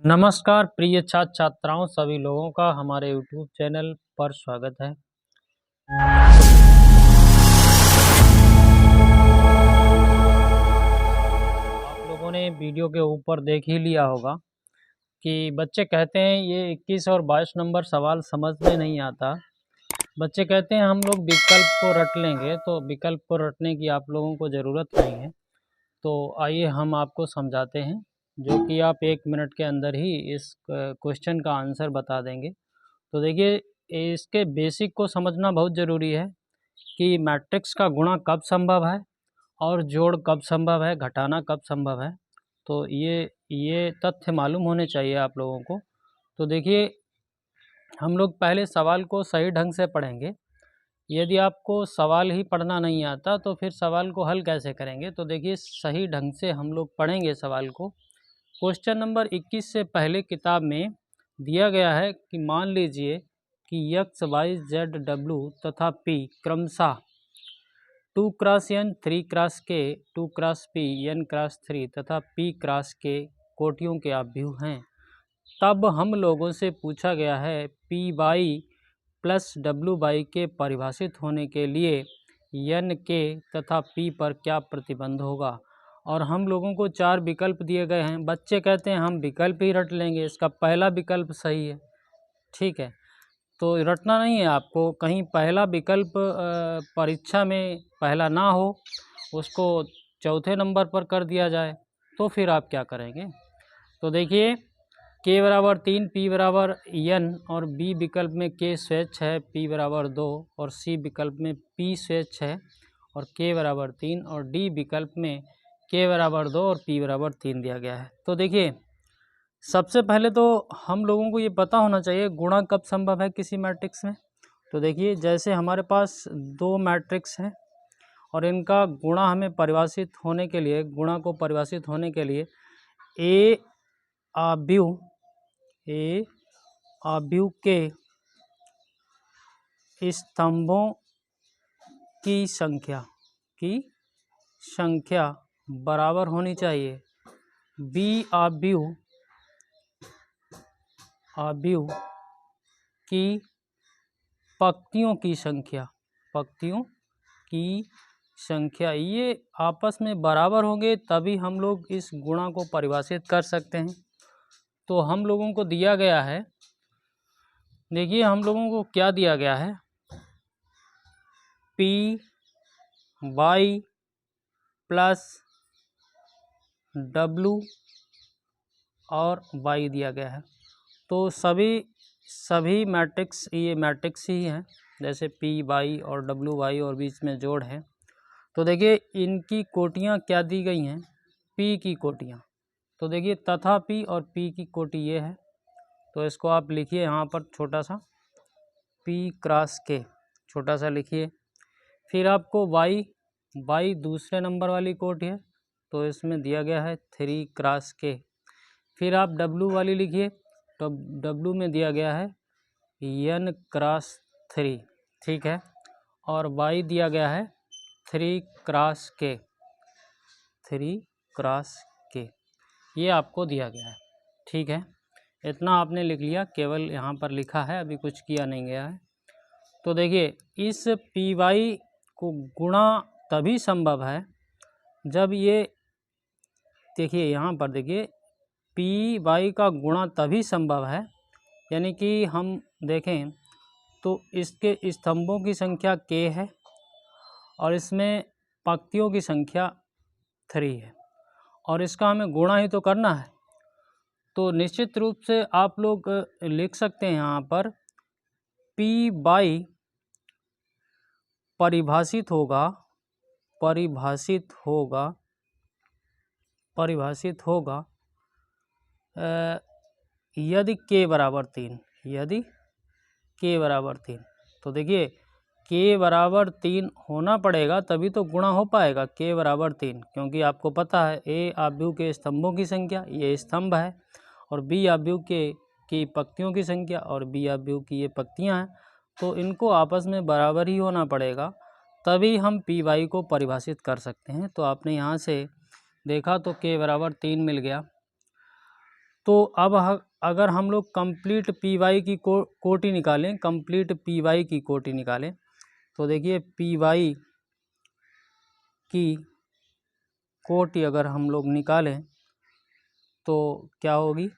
नमस्कार प्रिय छात्र छात्राओं सभी लोगों का हमारे YouTube चैनल पर स्वागत है। आप लोगों ने वीडियो के ऊपर देख ही लिया होगा कि बच्चे कहते हैं ये 21 और 22 नंबर सवाल समझ में नहीं आता। बच्चे कहते हैं हम लोग विकल्प को रट लेंगे, तो विकल्प को रटने की आप लोगों को ज़रूरत नहीं है। तो आइए हम आपको समझाते हैं, जो कि आप 1 मिनट के अंदर ही इस क्वेश्चन का आंसर बता देंगे। तो देखिए, इसके बेसिक को समझना बहुत ज़रूरी है कि मैट्रिक्स का गुणा कब संभव है और जोड़ कब संभव है, घटाना कब संभव है। तो ये तथ्य मालूम होने चाहिए आप लोगों को। तो देखिए, हम लोग पहले सवाल को सही ढंग से पढ़ेंगे। यदि आपको सवाल ही पढ़ना नहीं आता तो फिर सवाल को हल कैसे करेंगे। तो देखिए, सही ढंग से हम लोग पढ़ेंगे सवाल को। क्वेश्चन नंबर 21 से पहले किताब में दिया गया है कि मान लीजिए कि x, y, z, w तथा p क्रमशः 2 cross n, 3 cross k, 2 cross p, n cross 3 तथा p क्रॉस k कोटियों के अवयव हैं। तब हम लोगों से पूछा गया है P Y plus W Y के परिभाषित होने के लिए एन के तथा पी पर क्या प्रतिबंध होगा। और हम लोगों को 4 विकल्प दिए गए हैं। बच्चे कहते हैं हम विकल्प ही रट लेंगे, इसका पहला विकल्प सही है। ठीक है, तो रटना नहीं है आपको। कहीं पहला विकल्प परीक्षा में पहला ना हो, उसको चौथे नंबर पर कर दिया जाए, तो फिर आप क्या करेंगे। तो देखिए, k बराबर 3, p बराबर n और b विकल्प में k स्वच्छ है, p बराबर 2 और c विकल्प में p स्वच्छ है और k बराबर 3 और d विकल्प में k बराबर 2 और p बराबर 3 दिया गया है। तो देखिए, सबसे पहले तो हम लोगों को ये पता होना चाहिए गुणा कब संभव है किसी मैट्रिक्स में। तो देखिए, जैसे हमारे पास 2 मैट्रिक्स हैं और इनका गुणा हमें परिभाषित होने के लिए, गुणा को परिभाषित होने के लिए ए अवयव के स्तंभों की संख्या बराबर होनी चाहिए बी अवयव की पंक्तियों की संख्या ये आपस में बराबर होंगे, तभी हम लोग इस गुणा को परिभाषित कर सकते हैं। तो हम लोगों को दिया गया है, देखिए हम लोगों को क्या दिया गया है, पी वाई प्लस डब्लू और वाई दिया गया है। तो सभी मैट्रिक्स ये मैट्रिक्स ही हैं, जैसे पी वाई और डब्लू वाई और बीच में जोड़ है। तो देखिए, इनकी कोटियाँ क्या दी गई हैं, पी की कोटियाँ। तो देखिए, तथा पी और पी की कोटि ये है, तो इसको आप लिखिए यहाँ पर छोटा सा पी क्रॉस के, छोटा सा लिखिए। फिर आपको वाई दूसरे नंबर वाली कोटि है, तो इसमें दिया गया है 3 क्रॉस के। फिर आप डब्लू वाली लिखिए, तो डब्लू में दिया गया है n क्रॉस 3, ठीक है। और वाई दिया गया है 3 क्रॉस के, ये आपको दिया गया है, ठीक है। इतना आपने लिख लिया, केवल यहाँ पर लिखा है, अभी कुछ किया नहीं गया है। तो देखिए, इस पी वाई को गुणा तभी संभव है जब ये, देखिए यहाँ पर देखिए, पी वाई का गुणा तभी संभव है, यानी कि हम देखें तो इसके स्तंभों की संख्या k है और इसमें पंक्तियों की संख्या 3 है और इसका हमें गुणा ही तो करना है। तो निश्चित रूप से आप लोग लिख सकते हैं यहाँ पर पी बाई परिभाषित होगा यदि k बराबर 3, तो देखिए k बराबर 3 होना पड़ेगा, तभी तो गुणा हो पाएगा k बराबर 3, क्योंकि आपको पता है a अवयव के स्तंभों की संख्या, ये स्तंभ है, और b अवयव की पंक्तियों की संख्या और b अवयव की ये पंक्तियां हैं, तो इनको आपस में बराबर ही होना पड़ेगा, तभी हम पी वाई को परिभाषित कर सकते हैं। तो आपने यहाँ से देखा तो k बराबर 3 मिल गया। तो अब अगर हम लोग कंप्लीट पी वाई की कोटि निकालें, कंप्लीट पी वाई की कोटि निकालें, तो देखिए पी वाई की कोटि अगर हम लोग निकालें तो क्या होगी,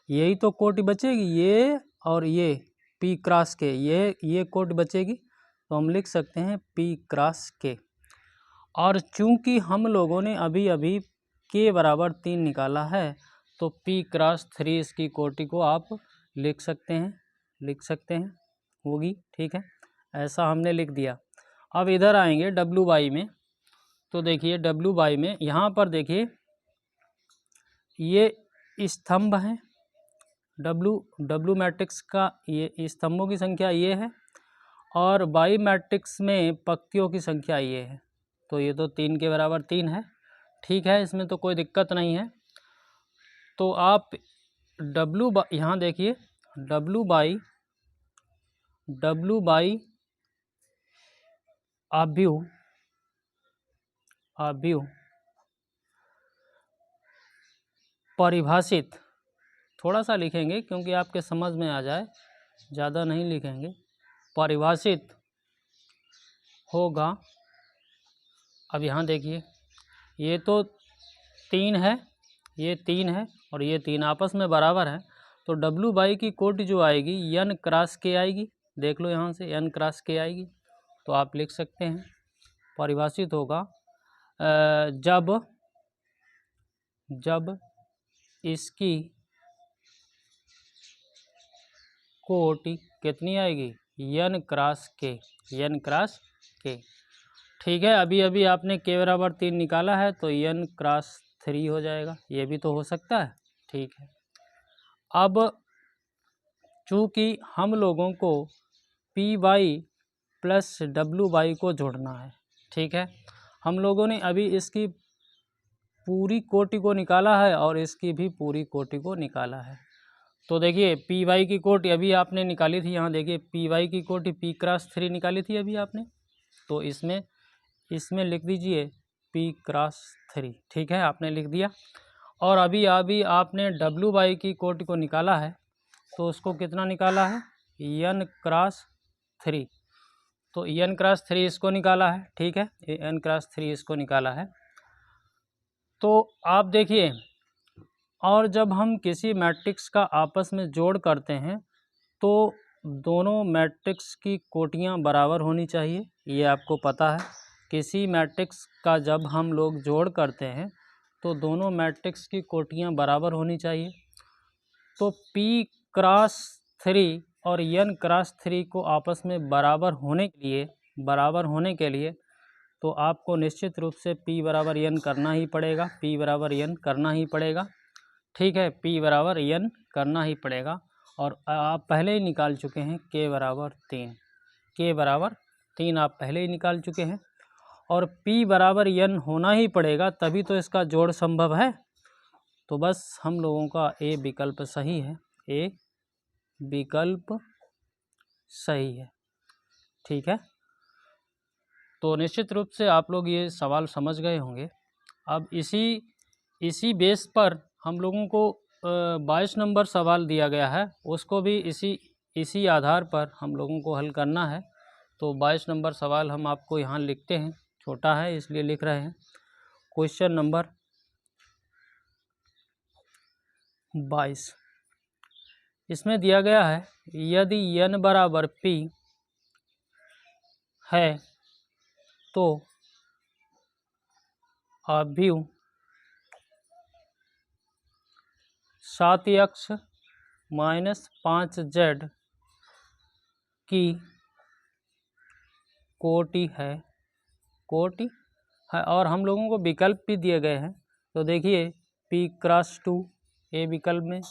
यही तो कोटि बचेगी, ये और ये पी क्रॉस के, ये कोटि बचेगी। तो हम लिख सकते हैं पी क्रॉस के। और चूंकि हम लोगों ने अभी अभी के बराबर 3 निकाला है, तो पी क्रॉस 3 इसकी कोटि को आप लिख सकते हैं, होगी। ठीक है, ऐसा हमने लिख दिया। अब इधर आएंगे डब्ल्यू बाई में, तो देखिए डब्ल्यू बाई में यहाँ पर देखिए ये स्तंभ है, डब्ल्यू मैट्रिक्स का ये स्तंभों की संख्या ये है, और बाई मैट्रिक्स में पंक्तियों की संख्या ये है। तो ये तो 3 के बराबर 3 है। ठीक है, इसमें तो कोई दिक्कत नहीं है। तो आप यहाँ देखिए डब्ल्यू बाई आव्यूह परिभाषित, थोड़ा सा लिखेंगे क्योंकि आपके समझ में आ जाए, ज़्यादा नहीं लिखेंगे। परिभाषित होगा, अब यहाँ देखिए ये तो 3 है, ये 3 है और ये 3 आपस में बराबर है। तो डब्ल्यू बाई की कोटि जो आएगी एन क्रॉस के आएगी, देख लो यहाँ से एन क्रॉस के आएगी। तो आप लिख सकते हैं परिभाषित होगा जब इसकी कोटि कितनी आएगी, एन क्रॉस के। ठीक है, अभी अभी आपने के बराबर 3 निकाला है तो एन क्रॉस 3 हो जाएगा, ये भी तो हो सकता है। ठीक है, अब चूँकि हम लोगों को P Y plus W Y को जोड़ना है। ठीक है, हम लोगों ने अभी इसकी पूरी कोटि को निकाला है और इसकी भी पूरी कोटि को निकाला है। तो देखिए पी वाई की कोटि अभी आपने निकाली थी, यहाँ देखिए पी वाई की कोटि पी क्रॉस 3 निकाली थी अभी आपने, तो इसमें लिख दीजिए पी क्रॉस 3। ठीक है, आपने लिख दिया। और अभी आपने डब्ल्यू बाई की कोटि को निकाला है, तो उसको कितना निकाला है, एन क्रॉस 3। तो एन क्रॉस 3 इसको निकाला है। ठीक है, एन क्रॉस 3 इसको निकाला है। तो आप देखिए, और जब हम किसी मैट्रिक्स का आपस में जोड़ करते हैं तो दोनों मैट्रिक्स की कोटियाँ बराबर होनी चाहिए, ये आपको पता है। किसी मैट्रिक्स का जब हम लोग जोड़ करते हैं तो दोनों मैट्रिक्स की कोटियाँ बराबर होनी चाहिए। तो P क्रॉस 3 और n क्रॉस 3 को आपस में बराबर होने के लिए तो आपको निश्चित रूप से P बराबर n करना ही पड़ेगा, P बराबर n करना ही पड़ेगा। ठीक है, P बराबर n करना ही पड़ेगा। और आप पहले ही निकाल चुके हैं K बराबर 3 आप पहले ही निकाल चुके हैं, और P बराबर n होना ही पड़ेगा, तभी तो इसका जोड़ संभव है। तो बस हम लोगों का ए विकल्प सही है, ए विकल्प सही है। ठीक है, तो निश्चित रूप से आप लोग ये सवाल समझ गए होंगे। अब इसी बेस पर हम लोगों को 22 नंबर सवाल दिया गया है, उसको भी इसी आधार पर हम लोगों को हल करना है। तो 22 नंबर सवाल हम आपको यहाँ लिखते हैं, छोटा है इसलिए लिख रहे हैं। क्वेश्चन नंबर 22, इसमें दिया गया है यदि n बराबर p है तो आव्यूह 7x माइनस 5z की कोटि है, और हम लोगों को विकल्प भी दिए गए हैं। तो देखिए p क्रॉस 2 ए विकल्प में,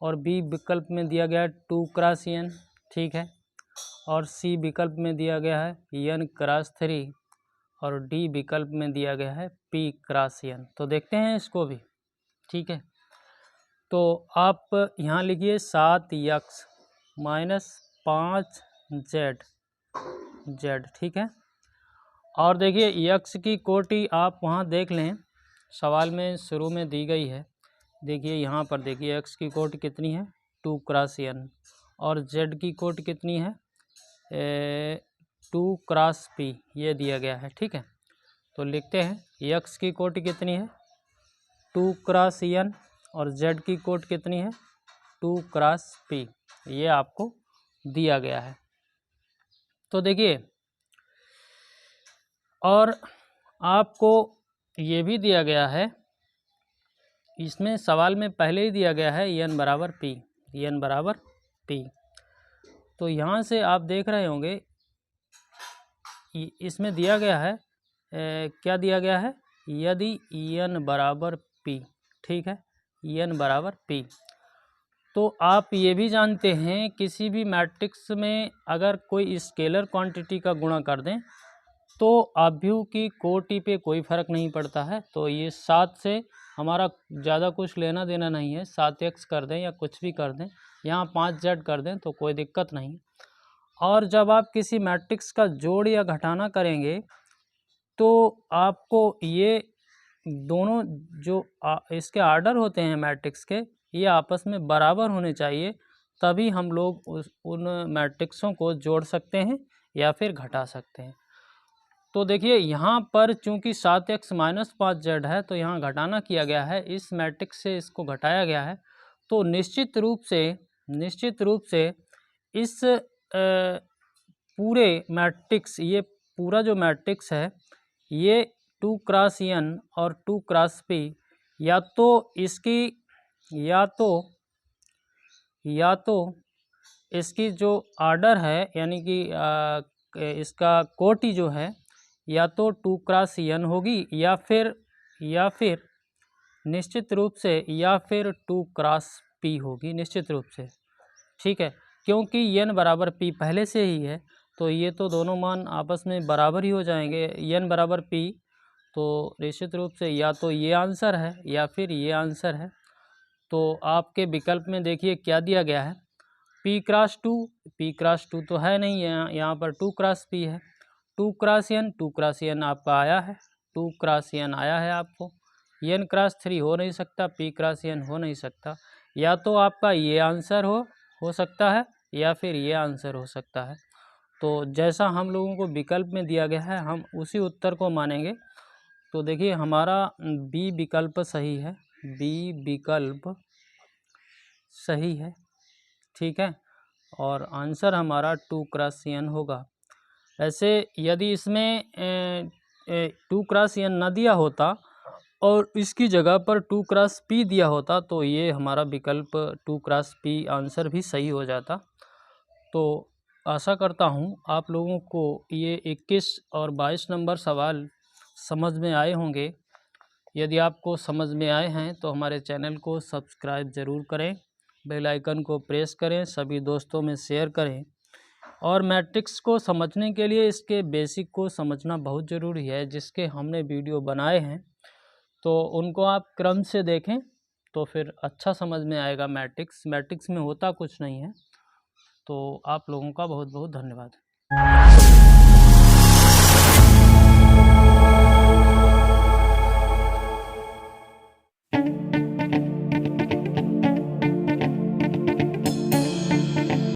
और बी विकल्प में दिया गया है 2 क्रॉस n। ठीक है, और सी विकल्प में दिया गया है n क्रॉस 3, और डी विकल्प में दिया गया है p क्रॉस n। तो देखते हैं इसको भी। ठीक है, तो आप यहाँ लिखिए 7x माइनस 5z। ठीक है, और देखिए x की कोटि आप वहाँ देख लें, सवाल में शुरू में दी गई है देखिए यहाँ पर देखिए x की कोट कितनी है 2 क्रॉस n और z की कोट कितनी है 2 क्रॉस p, ये दिया गया है। ठीक है, तो लिखते हैं x की कोट कितनी है 2 क्रॉस n और z की कोट कितनी है 2 क्रॉस p, ये आपको दिया गया है। तो देखिए, और आपको ये भी दिया गया है, इसमें सवाल में पहले ही दिया गया है n बराबर p, n बराबर p। तो यहाँ से आप देख रहे होंगे इसमें दिया गया है क्या दिया गया है, यदि n बराबर p, ठीक है, n बराबर p, तो आप ये भी जानते हैं किसी भी मैट्रिक्स में अगर कोई स्केलर क्वांटिटी का गुणा कर दें तो आव्यूह की कोटि पे कोई फ़र्क नहीं पड़ता है। तो ये 7 से हमारा ज़्यादा कुछ लेना देना नहीं है, 7x कर दें या कुछ भी कर दें, यहाँ 5z कर दें तो कोई दिक्कत नहीं। और जब आप किसी मैट्रिक्स का जोड़ या घटाना करेंगे तो आपको ये दोनों जो इसके आर्डर होते हैं मैट्रिक्स के, ये आपस में बराबर होने चाहिए, तभी हम लोग उन मैट्रिक्सों को जोड़ सकते हैं या फिर घटा सकते हैं। तो देखिए यहाँ पर चूंकि 7x माइनस 5z है तो यहाँ घटाना किया गया है, इस मैट्रिक्स से इसको घटाया गया है। तो निश्चित रूप से इस पूरे मैट्रिक्स, ये पूरा जो मैट्रिक्स है ये 2 क्रॉस n और 2 क्रॉस p, या तो इसकी जो आर्डर है यानी कि इसका कोटि जो है या तो 2 क्रॉस n होगी या फिर निश्चित रूप से या फिर 2 क्रॉस p होगी निश्चित रूप से। ठीक है, क्योंकि n बराबर p पहले से ही है तो ये तो दोनों मान आपस में बराबर ही हो जाएंगे। n बराबर p, तो निश्चित रूप से या तो ये आंसर है या फिर ये आंसर है। तो आपके विकल्प में देखिए क्या दिया गया है, p क्रॉस 2 तो है नहीं, यहाँ पर 2 क्रॉस p है। 2 क्रॉस n आपका आया है, 2 क्रॉस n आया है आपको। n क्रॉस 3 हो नहीं सकता, p क्रॉस n हो नहीं सकता। या तो आपका ये आंसर हो सकता है या फिर ये आंसर हो सकता है। तो जैसा हम लोगों को विकल्प में दिया गया है हम उसी उत्तर को मानेंगे। तो देखिए हमारा बी विकल्प सही है, बी विकल्प सही है। ठीक है, और आंसर हमारा 2 क्रॉस n होगा। ऐसे यदि इसमें 2 क्रॉस n न दिया होता और इसकी जगह पर 2 क्रॉस p दिया होता तो ये हमारा विकल्प 2 क्रॉस p आंसर भी सही हो जाता। तो आशा करता हूँ आप लोगों को ये 21 और 22 नंबर सवाल समझ में आए होंगे। यदि आपको समझ में आए हैं तो हमारे चैनल को सब्सक्राइब ज़रूर करें, बेल आइकन को प्रेस करें, सभी दोस्तों में शेयर करें। और मैट्रिक्स को समझने के लिए इसके बेसिक को समझना बहुत ज़रूरी है, जिसके हमने वीडियो बनाए हैं तो उनको आप क्रम से देखें तो फिर अच्छा समझ में आएगा। मैट्रिक्स में होता कुछ नहीं है। तो आप लोगों का बहुत बहुत धन्यवाद।